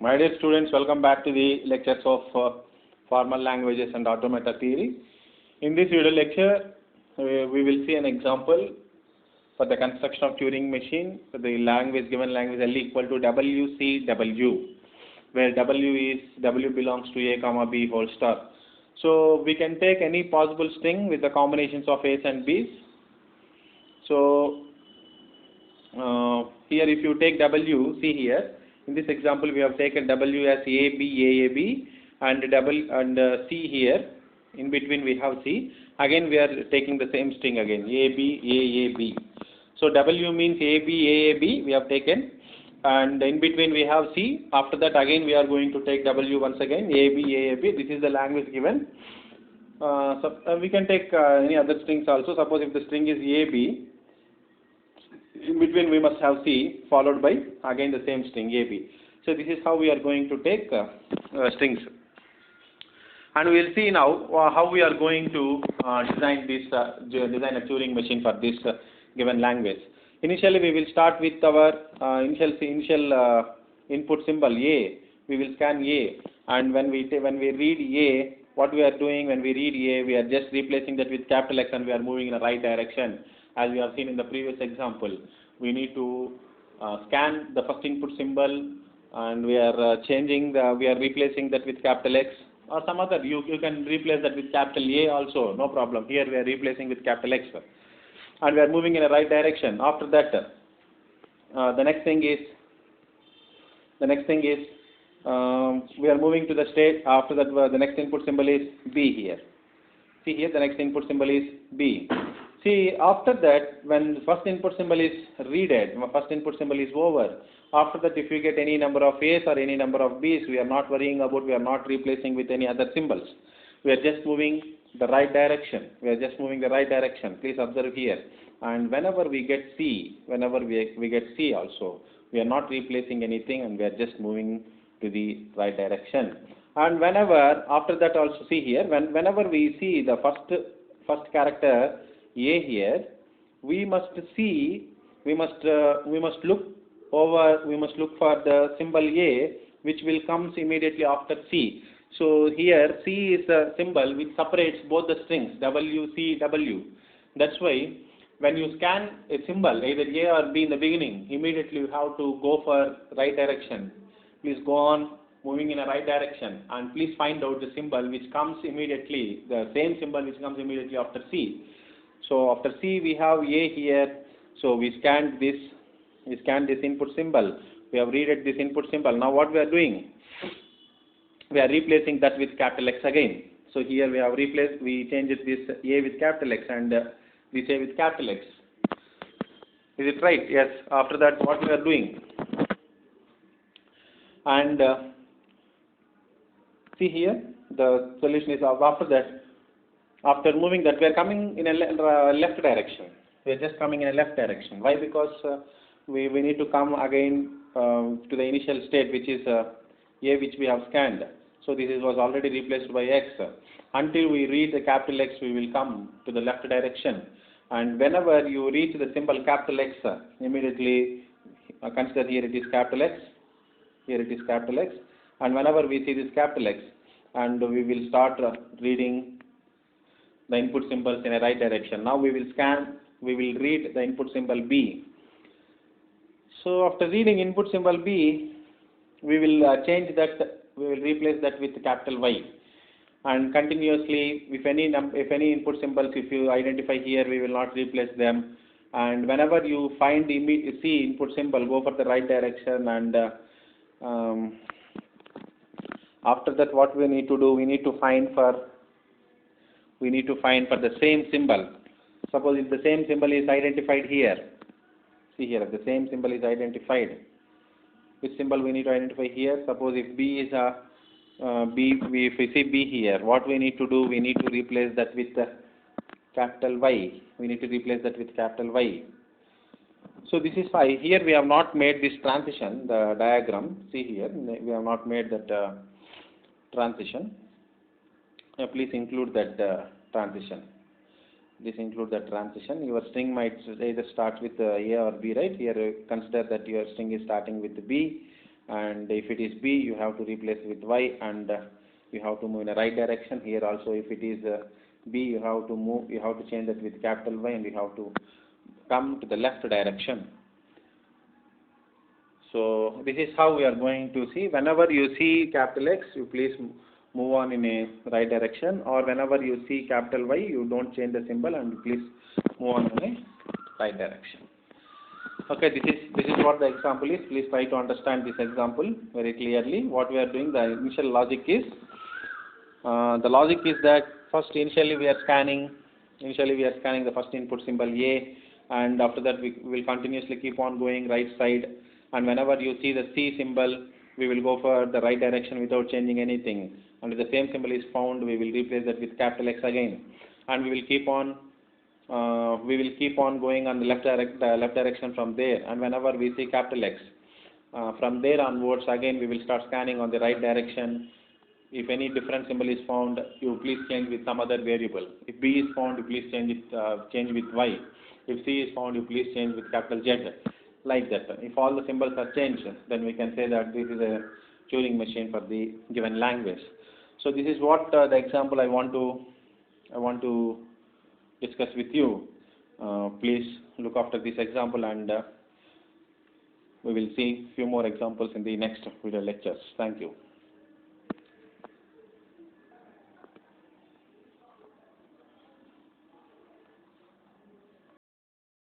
My dear students, welcome back to the lectures of formal languages and automata theory. In this video lecture, we will see an example for the construction of Turing machine for the given language L equal to WCW, where W belongs to A comma B whole star. So we can take any possible string with the combinations of A's and B's. So here if you take W, see here, in this example we have taken W as AB, and C here, in between we have C. Again we are taking the same string again, AB. So W means AB, we have taken, and in between we have C. After that again we are going to take W once again, AB. This is the language given. We can take any other strings also. Suppose if the string is AB, in between we must have C followed by again the same string AB. So this is how we are going to take strings. And we will see now how we are going to design a Turing machine for this given language. Initially we will start with our initial input symbol A. We will scan A, and when we read A, what we are doing when we read A, we are just replacing that with capital X and we are moving in the right direction. As we have seen in the previous example, we need to scan the first input symbol, and we are replacing that with capital X or some other. You can replace that with capital A also, no problem. Here we are replacing with capital X, and we are moving in the right direction. After that, the next thing is we are moving to the state. After that, the next input symbol is B here. See here, the next input symbol is B. See, after that, when the first input symbol is read, first input symbol is over. After that, if you get any number of A's or any number of B's, we are not worrying about, we are not replacing with any other symbols. We are just moving the right direction. Please observe here. And whenever we get C, also, we are not replacing anything and we are just moving to the right direction. And whenever, after that also see here, whenever we see the first character A here, we must look for the symbol A, which will comes immediately after C. So here C is a symbol which separates both the strings W, C, W. That's why when you scan a symbol, either A or B in the beginning, immediately you have to go for right direction. Please go on moving in a right direction, and please find out the symbol which comes immediately, the same symbol which comes immediately after C. So after C we have A here, so we scanned this input symbol. We have read this input symbol. Now what we are doing? We are replacing that with capital X again. So here we changed this A with capital X and this A with capital X. Is it right? Yes. After that, what we are doing? And see here, the solution is after that. After moving that, we are coming in a left direction. We are just coming in a left direction. Why? Because we need to come again to the initial state, which is A, which we have scanned. So this was already replaced by X. Until we read the capital X, we will come to the left direction. And whenever you reach the symbol capital X, immediately consider here it is capital X. Here it is capital X. And whenever we see this capital X, and we will start reading the input symbols in a right direction. Now we will read the input symbol B. So after reading input symbol B, we will replace that with capital Y. And continuously, if any input symbols, if you identify here, we will not replace them. And whenever you find C input symbol, go for the right direction. And after that, what we need to do? We need to find for the same symbol. Suppose if the same symbol is identified here, see here, the same symbol is identified. Which symbol we need to identify here? Suppose if B is if we see B here, what we need to do? We need to replace that with capital Y. So this is why here we have not made this transition, the diagram. See here, we have not made that transition. Please include that transition. Your string might either start with A or B, right? Here consider that your string is starting with B, and if it is B, you have to replace with Y, and you have to move in the right direction. Here also, if it is B, you have to change that with capital Y, and you have to come to the left direction. So this is how we are going to see. Whenever you see capital X, you please move on in a right direction, or whenever you see capital Y, you don't change the symbol and please move on in a right direction. Okay, this is what the example is. Please try to understand this example very clearly. What we are doing, the initial logic is, that first initially we are scanning the first input symbol A, and after that we will continuously keep on going right side, and whenever you see the C symbol, we will go for the right direction without changing anything, and if the same symbol is found, we will replace that with capital X again, and we will keep on going on the left direction from there, and whenever we see capital X, from there onwards again we will start scanning on the right direction. If any different symbol is found, you please change with some other variable. If B is found, you please change with Y. If C is found, you please change with capital Z. Like that. If all the symbols are changed, then we can say that this is a Turing machine for the given language. So this is what the example I want to discuss with you. Please look after this example, and we will see few more examples in the next video lectures. Thank you.